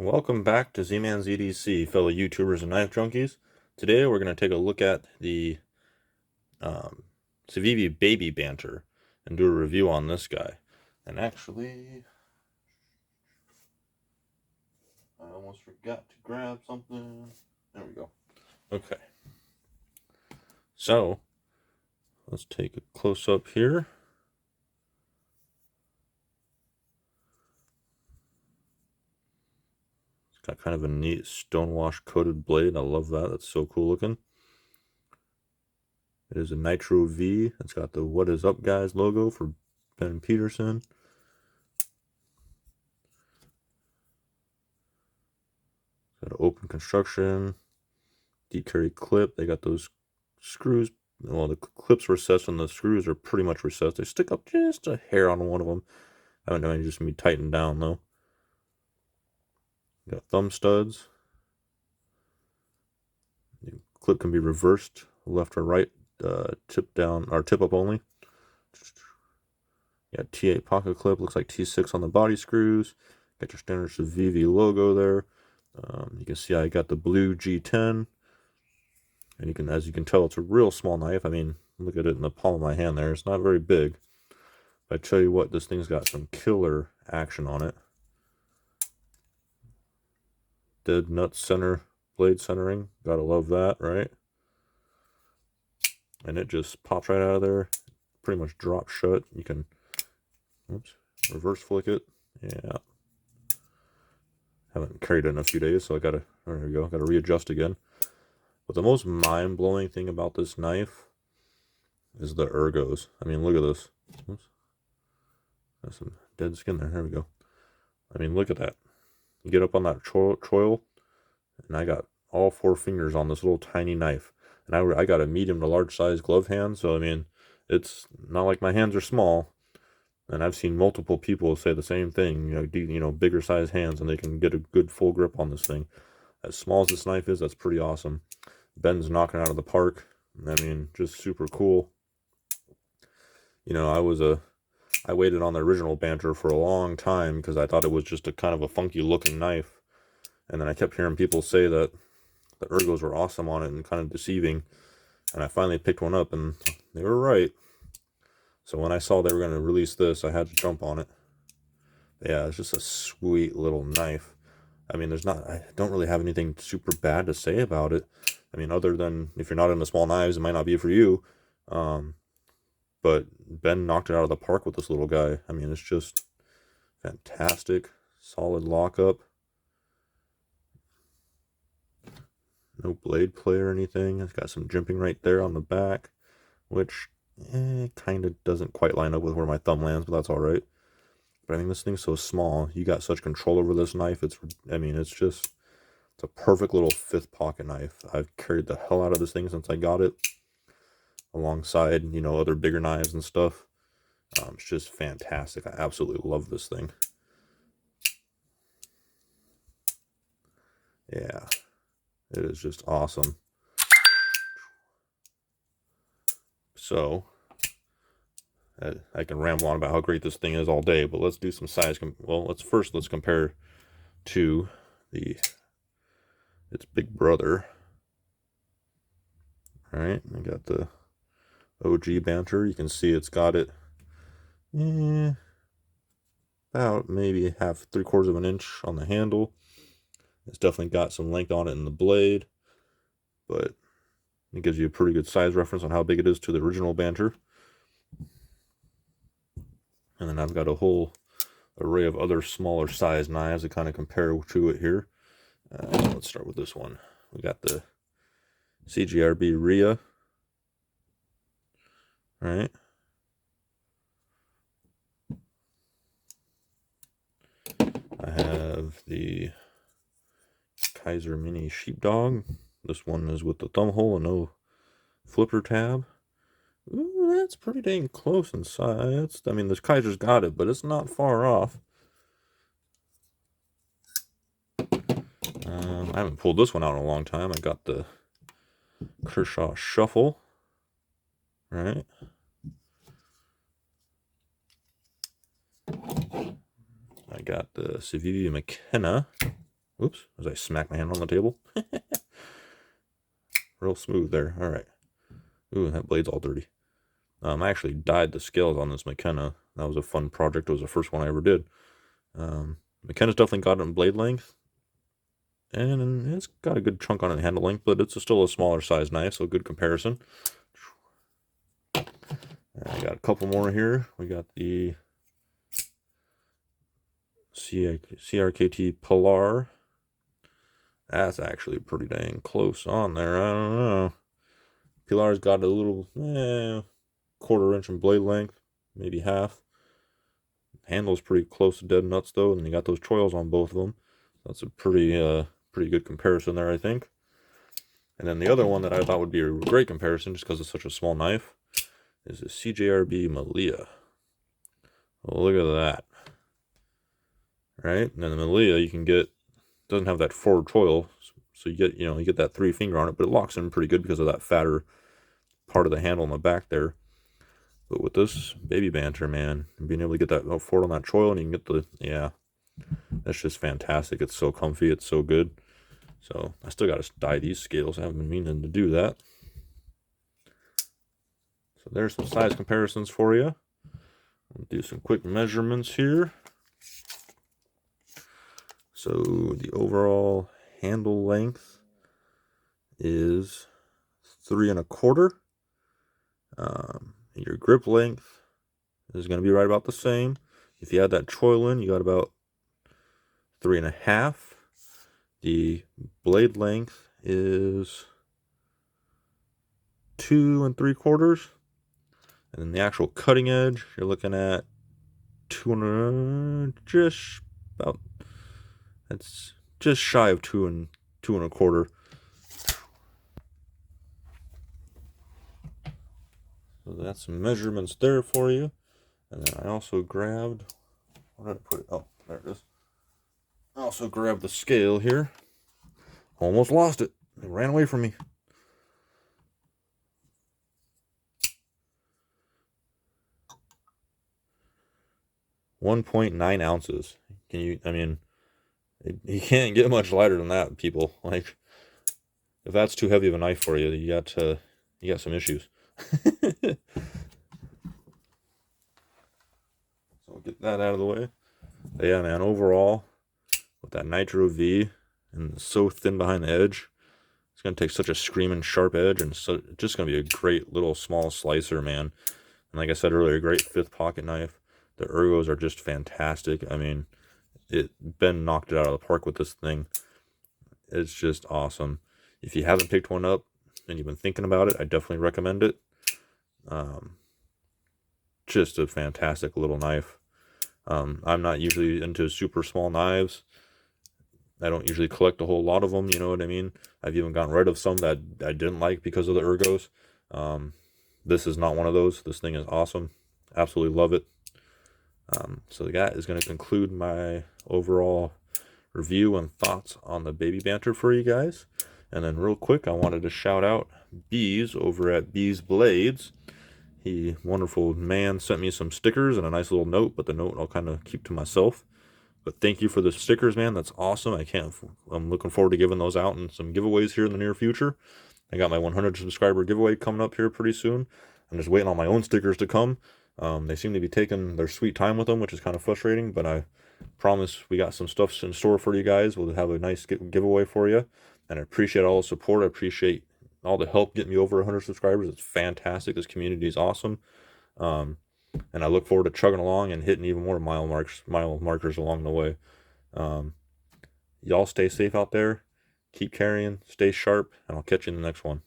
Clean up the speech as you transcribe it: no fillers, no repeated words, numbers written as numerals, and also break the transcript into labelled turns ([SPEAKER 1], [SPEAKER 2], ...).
[SPEAKER 1] Welcome back to Z-Man ZDC, fellow YouTubers and knife junkies. Today we're going to take a look at the Civivi Baby Banter and do a review on this guy. And actually, I almost forgot to grab something. There we go. Okay. So, let's take a close-up here. It's got kind of a neat stonewash coated blade. I love that. That's so cool looking. It is a Nitro V. It's got the What Is Up Guys logo for Ben Peterson. Got an open construction, deep carry clip. They got those screws. Well, the clips recessed and the screws are pretty much recessed. They stick up just a hair on one of them. I haven't known any just be tightened down though. Got thumb studs. The clip can be reversed, left or right, tip down or tip up only. Got T8 pocket clip. Looks like T6 on the body screws. Got your standard Civivi logo there. You can see I got the blue G10, and you can, as you can tell, it's a real small knife. I mean, look at it in the palm of my hand there. It's not very big. But I tell you what, this thing's got some killer action on it. Dead nut center blade centering. Gotta love that, right? And it just pops right out of there. Pretty much drops shut. You can, oops, reverse flick it. Yeah. Haven't carried it in a few days, so I gotta, there we go, gotta readjust again. But the most mind-blowing thing about this knife is the ergos. I mean, look at this. Oops. Got some dead skin there. There we go. I mean, look at that. You get up on that choil, and I got all 4 fingers on this little tiny knife. And I got a medium to large size glove hand, so I mean, it's not like my hands are small. And I've seen multiple people say the same thing, you know, bigger size hands, and they can get a good full grip on this thing. As small as this knife is, that's pretty awesome. Ben's knocking out of the park. I mean, just super cool. You know, I waited on the original Banter for a long time because I thought it was just a kind of a funky looking knife. And then I kept hearing people say that the ergos were awesome on it and kind of deceiving. And I finally picked one up, and they were right. So when I saw they were going to release this, I had to jump on it. Yeah, it's just a sweet little knife. I mean, I don't really have anything super bad to say about it. I mean, other than if you're not into small knives, it might not be for you. But Ben knocked it out of the park with this little guy. I mean, it's just fantastic. Solid lockup. No blade play or anything. It's got some jimping right there on the back, which kind of doesn't quite line up with where my thumb lands, but that's all right. But I mean, this thing's so small. You got such control over this knife. I mean, it's a perfect little 5th pocket knife. I've carried the hell out of this thing since I got it, alongside, you know, other bigger knives and stuff. It's just fantastic. I absolutely love this thing. Yeah, it is just awesome. So, I can ramble on about how great this thing is all day, but let's do some size. Well, let's compare to its big brother. All right, I got the OG Banter. You can see it's got it about maybe 3/4 of an inch on the handle. It's definitely got some length on it in the blade, but it gives you a pretty good size reference on how big it is to the original Banter. And then I've got a whole array of other smaller size knives to kind of compare to it here. Let's start with this one. We got the CGRB Rhea. All right. I have the Kaiser Mini Sheepdog. This one is with the thumb hole and no flipper tab. Ooh, that's pretty dang close in size. I mean, this Kaiser's got it, but it's not far off. I haven't pulled this one out in a long time. I got the Kershaw Shuffle. Right. I got the Civivi McKenna. Whoops, as I smack my hand on the table. Real smooth there. All right. Ooh, that blade's all dirty. I actually dyed the scales on this McKenna. That was a fun project. It was the first one I ever did. McKenna's definitely got it in blade length, and it's got a good chunk on it handle length, but it's still a smaller size knife, so good comparison. I got a couple more here. We got the CRKT Polar. That's actually pretty dang close on there. I don't know. Pilar's got a little 1/4 inch in blade length, maybe half. Handle's pretty close to dead nuts though, and you got those choils on both of them. That's a pretty good comparison there, I think. And then the other one that I thought would be a great comparison, just because it's such a small knife, is a CJRB Malia. Well, look at that. Right? And then the Malia you can get doesn't have that forward choil, so you get that 3-finger on it, but it locks in pretty good because of that fatter part of the handle in the back there. But with this baby banter, man, being able to get that forward on that choil, and you can get that's just fantastic. It's so comfy, it's so good. So I still got to dye these scales. I haven't been meaning to do that. So there's some size comparisons for you. I'll do some quick measurements here. So the overall handle length is 3 1/4. Your grip length is going to be right about the same. If you add that choil in, you got about 3 1/2. The blade length is 2 3/4. And then the actual cutting edge, you're looking at 2 that's just shy of 2 1/4. So that's some measurements there for you. And then I also grabbed, where did I put it? Oh, there it is. I also grabbed the scale here. Almost lost it. It ran away from me. .9 ounces. You can't get much lighter than that, people. Like, if that's too heavy of a knife for you, you got some issues. So we'll get that out of the way. But yeah, man, overall, with that Nitro V and so thin behind the edge, it's going to take such a screaming sharp edge, and so it's just going to be a great little small slicer, man. And like I said earlier, a great 5th pocket knife. The ergos are just fantastic. I mean, Ben knocked it out of the park with this thing. It's just awesome. If you haven't picked one up and you've been thinking about it, I definitely recommend it. Just a fantastic little knife. I'm not usually into super small knives. I don't usually collect a whole lot of them, you know what I mean? I've even gotten rid of some that I didn't like because of the ergos. This is not one of those. This thing is awesome. Absolutely love it. So that is going to conclude my overall review and thoughts on the baby banter for you guys. And then real quick, I wanted to shout out Bees over at Bees Blades. He, wonderful man, sent me some stickers and a nice little note, but the note I'll kind of keep to myself. But thank you for the stickers, man. That's awesome. I'm looking forward to giving those out in some giveaways here in the near future. I got my 100 subscriber giveaway coming up here pretty soon. I'm just waiting on my own stickers to come. They seem to be taking their sweet time with them, which is kind of frustrating, but I promise we got some stuff in store for you guys. We'll have a nice giveaway for you, and I appreciate all the support. I appreciate all the help getting me over 100 subscribers. It's fantastic. This community is awesome, and I look forward to chugging along and hitting even more mile markers along the way. Y'all stay safe out there, keep carrying, stay sharp, and I'll catch you in the next one.